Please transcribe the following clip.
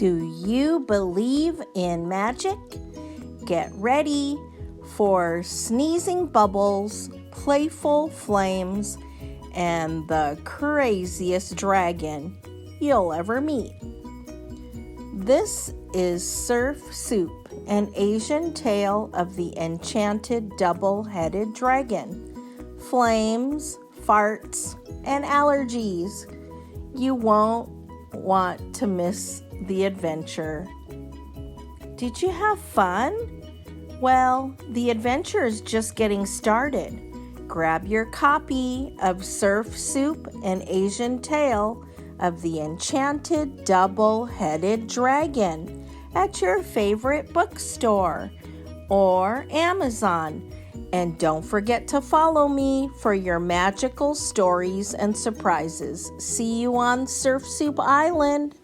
Do you believe in magic? Get ready for sneezing bubbles, playful flames, and the craziest dragon you'll ever meet. This is Surf Soup, an Asian tale of the Enchanted Double-Headed Dragon. Flames, farts, and allergies. You won't want to miss the adventure. Did you have fun? Well, the adventure is just getting started. Grab your copy of Surf Soup, an Asian tale of the Enchanted Double-Headed Dragon at your favorite bookstore or Amazon. And don't forget to follow me for your magical stories and surprises. See you on Surf Soup Island.